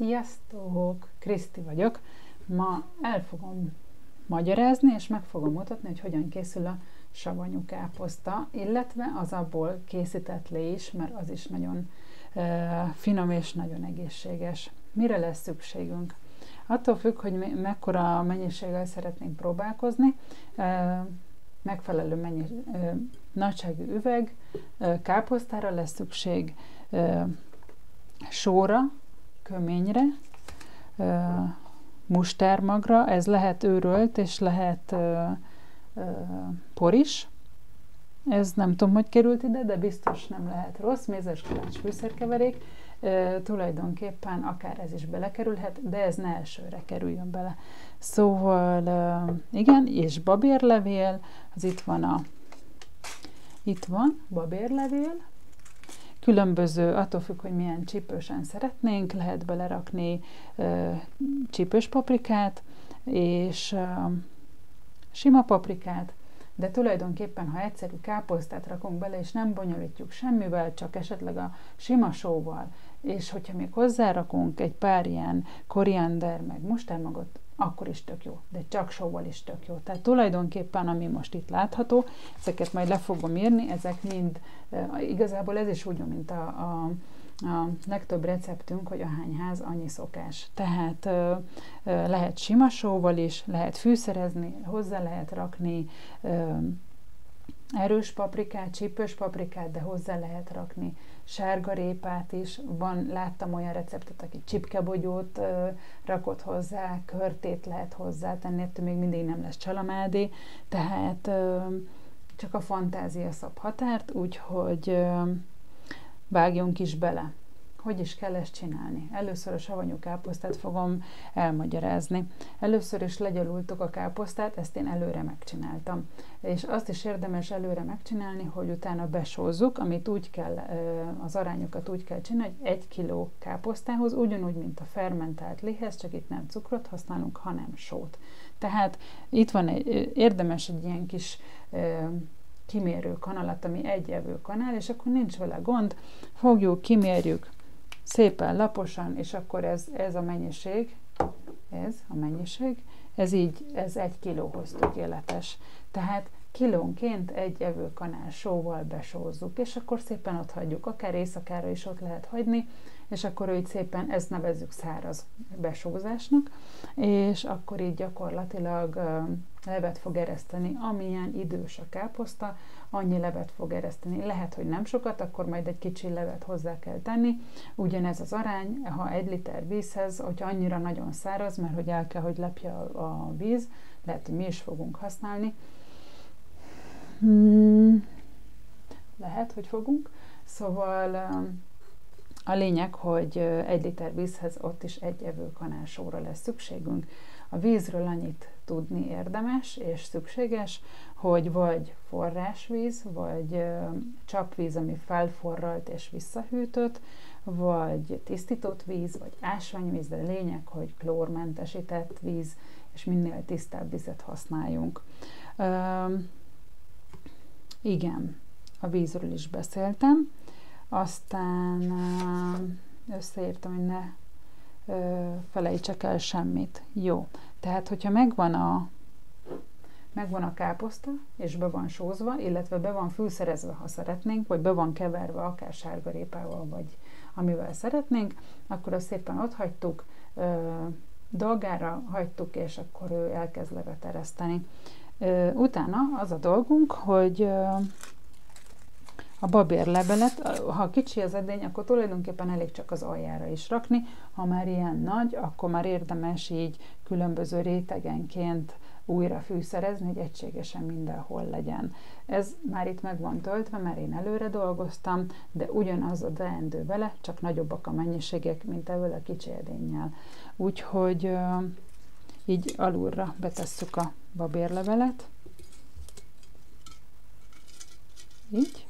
Sziasztok! Kriszti vagyok. Ma el fogom magyarázni, és meg fogom mutatni, hogy hogyan készül a savanyú káposzta, illetve az abból készített lé is, mert az is nagyon finom és nagyon egészséges. Mire lesz szükségünk? Attól függ, hogy mekkora mennyiséggel szeretnénk próbálkozni, megfelelő nagyságú üveg káposztára lesz szükség, sóra, köményre, mustármagra, ez lehet őrölt és lehet por is. Ez nem tudom, hogy került ide, de biztos nem lehet rossz, mézes kalács fűszerkeverék. Tulajdonképpen akár ez is belekerülhet, de ez ne elsőre kerüljön bele. Szóval igen, és babérlevél, az itt van babérlevél, különböző, attól függ, hogy milyen csípősen szeretnénk, lehet belerakni csípős paprikát és sima paprikát, de tulajdonképpen, ha egyszerű káposztát rakunk bele, és nem bonyolítjuk semmivel, csak esetleg a sima sóval, és hogyha még hozzárakunk egy pár ilyen koriander, meg mustármagot, akkor is tök jó, de csak sóval is tök jó. Tehát tulajdonképpen, ami most itt látható, ezeket majd le fogom írni, ezek mind, igazából ez is úgy, mint a legtöbb receptünk, hogy ahány ház, annyi szokás. Tehát lehet sima sóval is, lehet fűszerezni, hozzá lehet rakni erős paprikát, csípős paprikát, de hozzá lehet rakni sárgarépát is. Láttam olyan receptet, aki csipkebogyót rakott hozzá, körtét lehet hozzá tenni, ettől még mindig nem lesz csalamádé, tehát csak a fantázia szab határt, úgyhogy vágjunk is bele. Hogy is kell ezt csinálni? Először a savanyú káposztát fogom elmagyarázni. Először is legyalultuk a káposztát, ezt én előre megcsináltam. És azt is érdemes előre megcsinálni, hogy utána besózzuk, amit úgy kell, az arányokat úgy kell csinálni, hogy 1 kg káposztához, ugyanúgy, mint a fermentált léhez, csak itt nem cukrot használunk, hanem sót. Tehát itt van érdemes egy ilyen kis kimérő kanalat, ami egy evőkanál, és akkor nincs vele gond, fogjuk, kimérjük szépen laposan, és akkor ez a mennyiség, ez 1 kilóhoz tökéletes. Tehát kilónként 1 evőkanál sóval besózzuk, és akkor szépen ott hagyjuk, akár éjszakára is ott lehet hagyni, és akkor így szépen, ezt nevezzük száraz besózásnak, és akkor így gyakorlatilag levet fog ereszteni, amilyen idős a káposzta, annyi levet fog ereszteni. Lehet, hogy nem sokat, akkor majd egy kicsi levet hozzá kell tenni. Ugyanez az arány, ha 1 liter vízhez, hogyha annyira nagyon száraz, mert hogy el kell, hogy lepje a víz, lehet, hogy mi is fogunk használni. Lehet, hogy fogunk. Szóval a lényeg, hogy 1 liter vízhez ott is 1 evőkanál sóra lesz szükségünk. A vízről annyit tudni érdemes és szükséges, hogy vagy forrásvíz, vagy csapvíz, ami felforralt és visszahűtött, vagy tisztított víz, vagy ásványvíz, de lényeg, hogy klórmentesített víz, és minél tisztább vizet használjunk. Igen, a vízről is beszéltem. Aztán összeírtam, hogy ne felejtsek el semmit. Jó, tehát hogyha megvan a káposzta, és be van sózva, illetve be van fűszerezve, ha szeretnénk, vagy be van keverve akár sárgarépával, vagy amivel szeretnénk, akkor azt szépen ott hagytuk, dolgára hagytuk, és akkor ő elkezd levet ereszteni. Utána az a dolgunk, hogy a babérlevelet, ha kicsi az edény, akkor tulajdonképpen elég csak az aljára is rakni, ha már ilyen nagy, akkor már érdemes így különböző rétegenként újra fűszerezni, hogy egységesen mindenhol legyen. Ez már itt meg van töltve, mert én előre dolgoztam, de ugyanaz a teendő vele, csak nagyobbak a mennyiségek, mint ebből a kicsi edénnyel. Úgyhogy így alulra betesszük a babérlevelet. Így.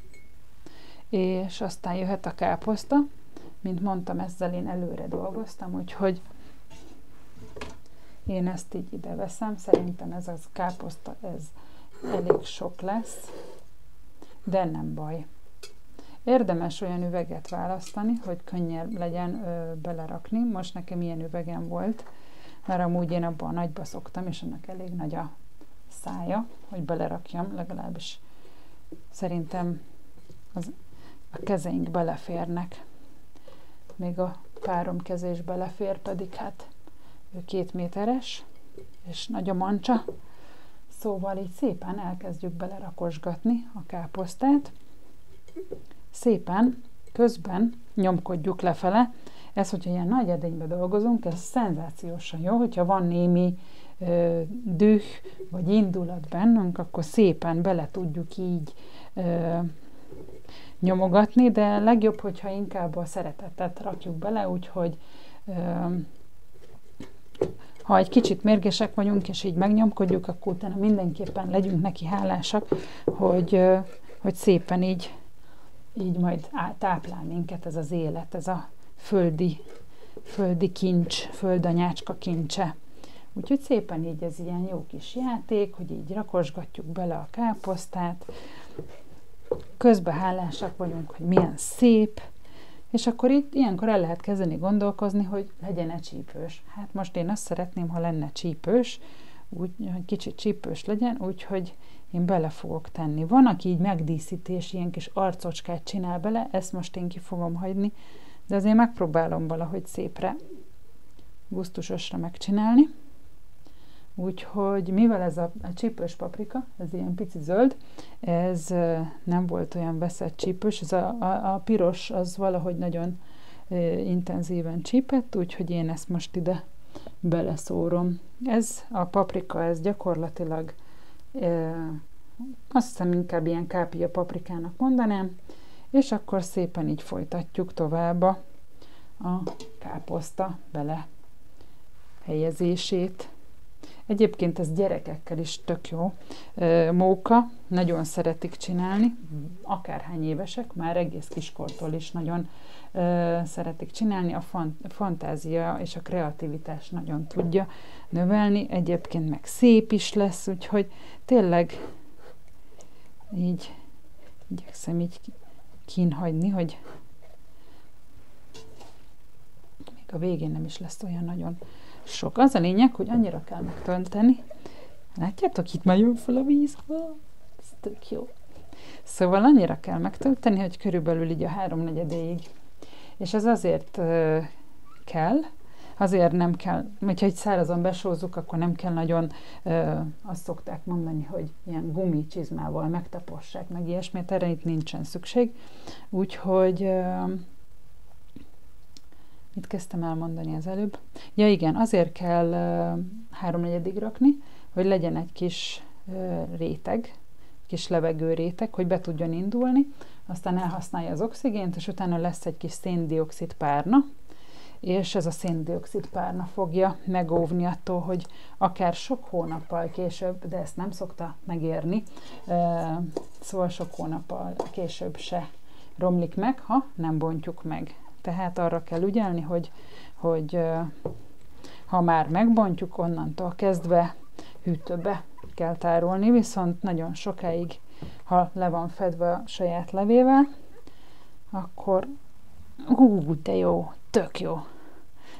És aztán jöhet a káposzta. Mint mondtam, ezzel én előre dolgoztam, úgyhogy én ezt így ide veszem. Szerintem ez az káposzta, ez elég sok lesz, de nem baj. Érdemes olyan üveget választani, hogy könnyebb legyen belerakni. Most nekem ilyen üvegem volt, mert amúgy én abban a nagyba szoktam, és annak elég nagy a szája, hogy belerakjam, legalábbis szerintem a kezeink beleférnek. Még a párom keze is belefér, pedig hát ő 2 méteres, és nagy a mancsa. Szóval így szépen elkezdjük belerakosgatni a káposztát. Szépen közben nyomkodjuk lefele. Ez, hogyha ilyen nagy edénybe dolgozunk, ez szenzációsan jó, hogyha van némi düh vagy indulat bennünk, akkor szépen bele tudjuk így nyomogatni, de legjobb, hogyha inkább a szeretetet rakjuk bele, úgyhogy ha egy kicsit mérgesek vagyunk, és így megnyomkodjuk, akkor utána mindenképpen legyünk neki hálásak, hogy szépen így majd táplál minket ez az élet, ez a földi kincs, földanyácska kincse. Úgyhogy szépen így ez ilyen jó kis játék, hogy így rakosgatjuk bele a káposztát, közben hálásak vagyunk, hogy milyen szép, és akkor itt ilyenkor el lehet kezdeni gondolkozni, hogy legyen-e csípős. Hát most én azt szeretném, ha lenne csípős, úgy, hogy kicsit csípős legyen, úgyhogy én bele fogok tenni. Van, aki így megdíszítés, ilyen kis arcocskát csinál bele, ezt most én ki fogom hagyni, de azért megpróbálom valahogy szépre, gusztusosra megcsinálni. Úgyhogy mivel ez a csípős paprika, ez ilyen pici zöld, ez nem volt olyan veszett csípős, ez a piros az valahogy nagyon intenzíven csípett, úgyhogy én ezt most ide beleszórom. Ez a paprika, ez gyakorlatilag azt hiszem inkább ilyen kápia paprikának mondanám, és akkor szépen így folytatjuk tovább a káposzta bele helyezését. Egyébként ez gyerekekkel is tök jó móka, nagyon szeretik csinálni, akárhány évesek, már egész kiskortól is nagyon szeretik csinálni, a fantázia és a kreativitás nagyon tudja növelni, egyébként meg szép is lesz, úgyhogy tényleg így igyekszem így kínhagyni, hogy még a végén nem is lesz olyan nagyon sok. Az a lényeg, hogy annyira kell megtölteni. Látjátok, itt már jön fel a víz. Ez tök jó. Szóval annyira kell megtölteni, hogy körülbelül így a 3/4-ig. És ez azért kell, azért nem kell, hogyha egy szárazon besózzuk, akkor nem kell nagyon, azt szokták mondani, hogy ilyen gumicsizmával megtapossák, meg ilyesmit, erre itt nincsen szükség. Úgyhogy mit kezdtem elmondani az előbb? Ja igen, azért kell 3/4-ig rakni, hogy legyen egy kis réteg, kis levegő réteg, hogy be tudjon indulni, aztán elhasználja az oxigént, és utána lesz egy kis széndioxid párna, és ez a széndioxid párna fogja megóvni attól, hogy akár sok hónappal később, de ezt nem szokta megérni, szóval sok hónappal később se romlik meg, ha nem bontjuk meg. Tehát arra kell ügyelni, hogy ha már megbontjuk, onnantól kezdve hűtőbe kell tárolni, viszont nagyon sokáig, ha le van fedve a saját levével, akkor de jó, tök jó.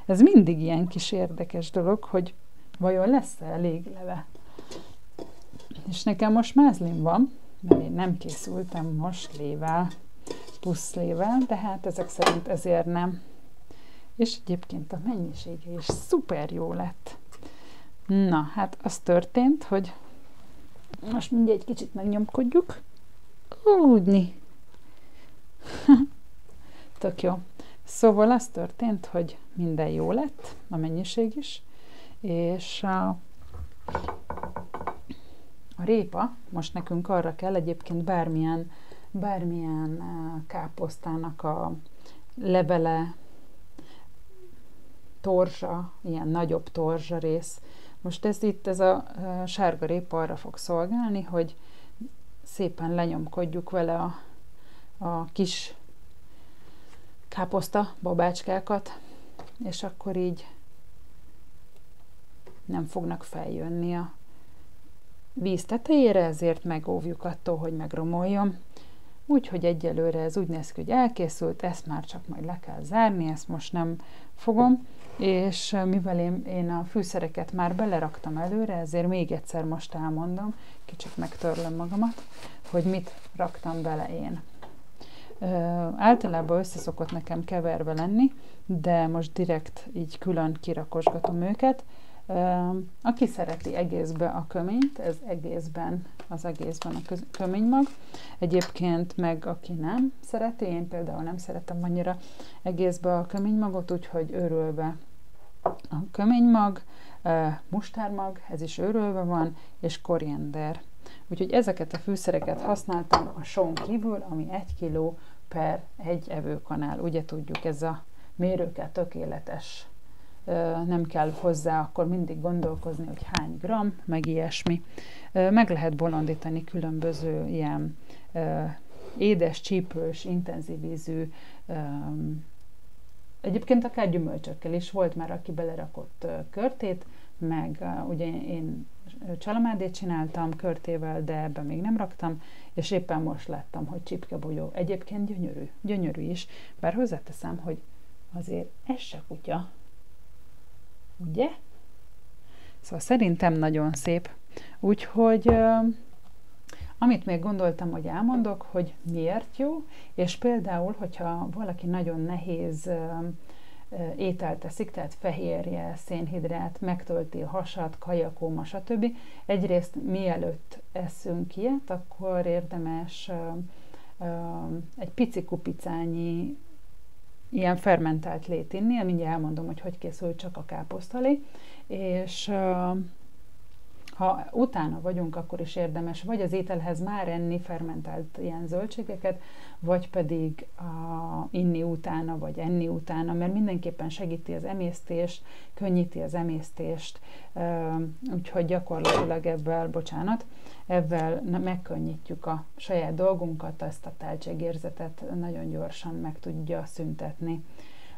Ez mindig ilyen kis érdekes dolog, hogy vajon lesz-e elég leve. És nekem most mázlim van, mert én nem készültem most lével, puszlével, de hát ezek szerint ezért nem. És egyébként a mennyisége is szuper jó lett. Na, hát az történt, hogy most mindjárt egy kicsit megnyomkodjuk. Úgyni. Tök jó. Szóval az történt, hogy minden jó lett, a mennyiség is, és a répa, most nekünk arra kell, egyébként bármilyen káposztának a levele, torzsa, ilyen nagyobb torzsa rész. Most ez a sárga répa arra fog szolgálni, hogy szépen lenyomkodjuk vele a kis káposzta babácskákat, és akkor így nem fognak feljönni a víz tetejére, ezért megóvjuk attól, hogy megromoljon. úgyhogy egyelőre ez úgy néz ki, hogy elkészült, ezt már csak majd le kell zárni, ezt most nem fogom, és mivel én a fűszereket már beleraktam előre, ezért még egyszer most elmondom, kicsit megtörlöm magamat, hogy mit raktam bele én. Általában összeszokott nekem keverve lenni, de most direkt így külön kirakosgatom őket. Aki szereti egészbe a köményt, ez az egészben a köménymag. Egyébként meg aki nem szereti, én például nem szeretem annyira egészbe a köménymagot, úgyhogy őrölve a köménymag, mustármag, ez is őrölve van, és koriander. Úgyhogy ezeket a fűszereket használtam a són kívül, ami 1 kg per 1 evőkanál. Ugye tudjuk, ez a mérőkkel tökéletes, nem kell hozzá akkor mindig gondolkozni, hogy hány gram, meg ilyesmi. Meg lehet bolondítani különböző ilyen édes, csípős, intenzív ízű, egyébként akár gyümölcsökkel is volt már, aki belerakott körtét, meg ugye én csalamádét csináltam körtével, de ebben még nem raktam, és éppen most láttam, hogy csipkebogyó. Egyébként gyönyörű is, bár hozzáteszem, hogy azért ez se kutya, ugye? Szóval szerintem nagyon szép. Úgyhogy amit még gondoltam, hogy elmondok, hogy miért jó, és például, hogyha valaki nagyon nehéz ételt teszik, tehát fehérje, szénhidrát, megtölti a hasat, kajakóma, stb. Egyrészt mielőtt eszünk ilyet, akkor érdemes egy pici kupicányi ilyen fermentált lét inni, mindjárt elmondom, hogy készül csak a káposztalé, és ha utána vagyunk, akkor is érdemes vagy az ételhez már enni fermentált ilyen zöldségeket, vagy pedig inni utána, vagy enni utána, mert mindenképpen segíti az emésztést, könnyíti az emésztést, úgyhogy gyakorlatilag ezzel megkönnyítjük a saját dolgunkat, ezt a teltségérzetet nagyon gyorsan meg tudja szüntetni.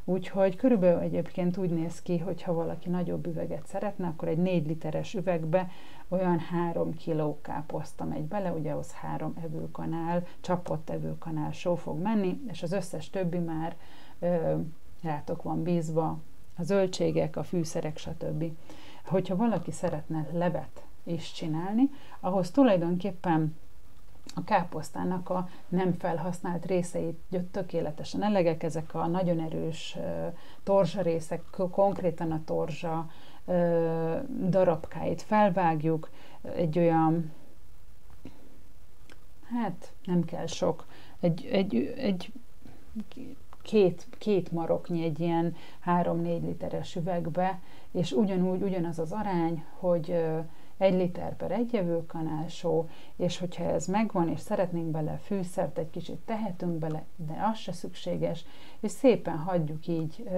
Úgyhogy körülbelül egyébként úgy néz ki, hogy ha valaki nagyobb üveget szeretne, akkor egy 4 literes üvegbe olyan 3 kg káposzta megy bele, ugye ahhoz 3 evőkanál, csapott evőkanál só fog menni, és az összes többi már rátok van bízva, a zöldségek, a fűszerek, stb. Hogyha valaki szeretne levet is csinálni, ahhoz tulajdonképpen a káposztának a nem felhasznált részeit tökéletesen elegek, ezek a nagyon erős torzsarészek, konkrétan a torzsa darabkáit felvágjuk, egy olyan, hát nem kell sok, két maroknyi egy ilyen 3-4 literes üvegbe, és ugyanaz az arány, hogy 1 liter per 1 evőkanál só, és hogyha ez megvan, és szeretnénk bele fűszert, egy kicsit tehetünk bele, de az se szükséges, és szépen hagyjuk így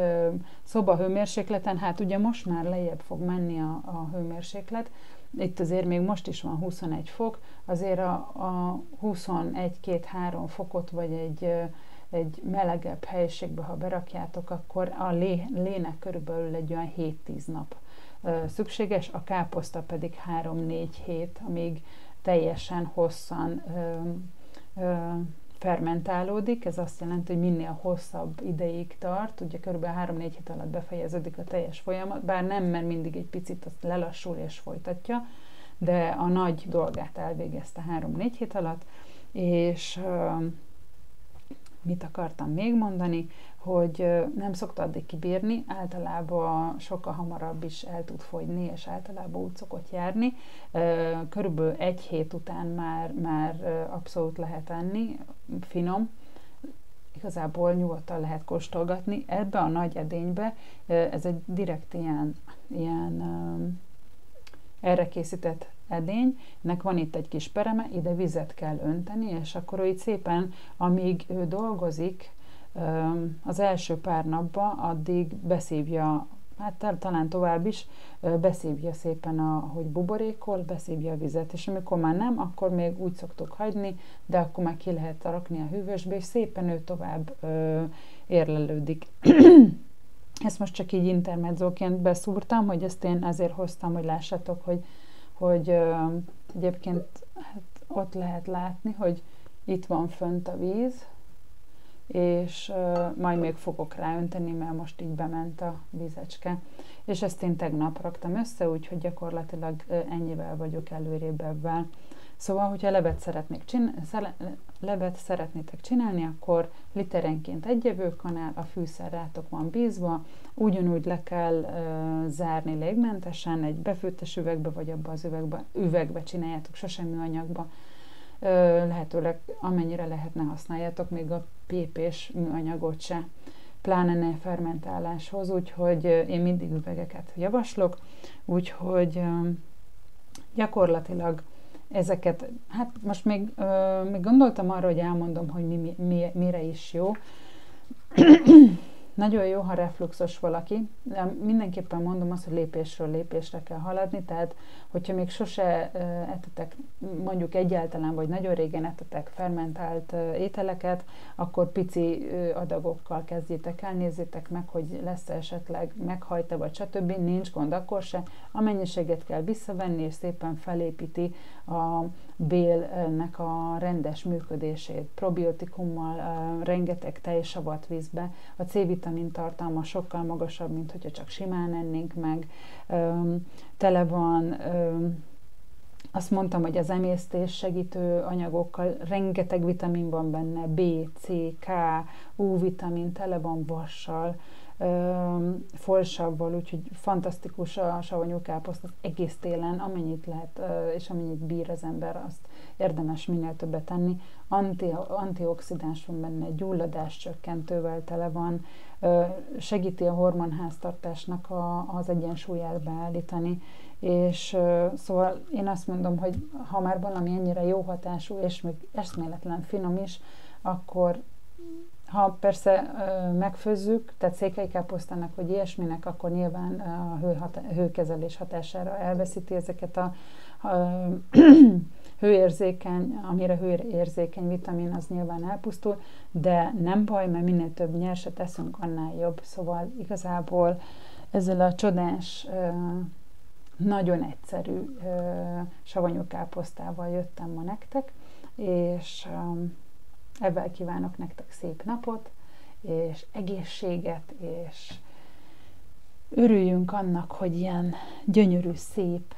szobahőmérsékleten, hát ugye most már lejjebb fog menni a hőmérséklet, itt azért még most is van 21 fok, azért a 21-2-3 fokot, vagy egy melegebb helyiségbe, ha berakjátok, akkor a lének körülbelül egy olyan 7-10 nap szükséges, a káposzta pedig 3-4 hét, amíg teljesen hosszan fermentálódik. Ez azt jelenti, hogy minél hosszabb ideig tart, ugye kb. 3-4 hét alatt befejeződik a teljes folyamat, bár nem, mert mindig egy picit azt lelassul és folytatja, de a nagy dolgát elvégezte 3-4 hét alatt, és mit akartam még mondani, hogy nem szokta addig kibírni, általában sokkal hamarabb is el tud fogyni, és általában úgy szokott járni. Körülbelül 1 hét után már abszolút lehet enni, finom, igazából nyugodtan lehet kóstolgatni. Ebbe a nagy edénybe, ez egy direkt ilyen erre készített edény, ennek van itt egy kis pereme, ide vizet kell önteni, és akkor ő itt szépen, amíg ő dolgozik, az első pár napban, addig beszívja, hát talán tovább is, beszívja szépen, ahogy buborékol, beszívja a vizet, és amikor már nem, akkor még úgy szoktuk hagyni, de akkor már ki lehet rakni a hűvösbe, és szépen ő tovább érlelődik. Ezt most csak így intermedzóként beszúrtam, hogy ezt én ezért hoztam, hogy lássátok, hogy egyébként hát ott lehet látni, hogy itt van fönt a víz, és majd még fogok ráönteni, mert most így bement a vízecske. És ezt én tegnap raktam össze, úgyhogy gyakorlatilag ennyivel vagyok előrébb ebben. Szóval, hogyha levet szeretnétek csinálni, akkor literenként egy evőkanál, a fűszer rátok van bízva, ugyanúgy le kell zárni légmentesen, egy befőttes üvegbe, vagy abba az üvegbe csináljátok, sosem műanyagba. Lehetőleg amennyire lehetne használjátok, még a PP-s műanyagot se, pláne ne fermentáláshoz, úgyhogy én mindig üvegeket javaslok, úgyhogy gyakorlatilag ezeket, hát most még gondoltam arra, hogy elmondom, hogy mire is jó. Nagyon jó, ha refluxos valaki, de mindenképpen mondom azt, hogy lépésről lépésre kell haladni, tehát hogyha még sose ettetek, mondjuk egyáltalán, vagy nagyon régen ettetek fermentált ételeket, akkor pici adagokkal kezdjétek el, nézzétek meg, hogy lesz esetleg meghajta, vagy stb. Nincs gond, akkor se. A mennyiséget kell visszavenni, és szépen felépíti a bélnek a rendes működését, probiotikummal, rengeteg tejsavat vízbe, a C-vitamin tartalma sokkal magasabb, mint hogyha csak simán ennénk meg, tele van, azt mondtam, hogy az emésztés segítő anyagokkal, rengeteg vitamin van benne, B, C, K, U-vitamin, tele van vassal, folsavval, úgyhogy fantasztikus a savanyú káposzta egész télen, amennyit lehet, és amennyit bír az ember, azt érdemes minél többet tenni. Antioxidáns van benne, gyulladás csökkentővel tele van, segíti a hormonháztartásnak az egyensúlyát beállítani, és szóval én azt mondom, hogy ha már valami ennyire jó hatású, és még eszméletlen finom is, akkor ha persze megfőzzük, tehát székelykáposztának vagy ilyesminek, akkor nyilván a hőkezelés hatására elveszíti ezeket a hőérzékeny, amire hőérzékeny vitamin, az nyilván elpusztul, de nem baj, mert minél több nyerset eszünk, annál jobb. Szóval igazából ezzel a csodás, nagyon egyszerű savanyú káposztával jöttem ma nektek, és ebben kívánok nektek szép napot, és egészséget, és örüljünk annak, hogy ilyen gyönyörű, szép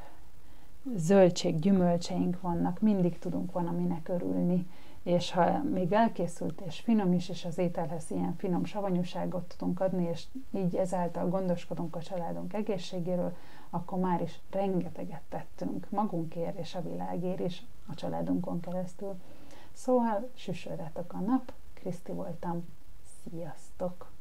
zöldség, gyümölcseink vannak, mindig tudunk valaminek örülni, és ha még elkészült és finom is, és az ételhez ilyen finom savanyúságot tudunk adni, és így ezáltal gondoskodunk a családunk egészségéről, akkor már is rengeteget tettünk magunkért és a világért is a családunkon keresztül. Szóval süsörjetek a nap, Kriszti voltam, sziasztok!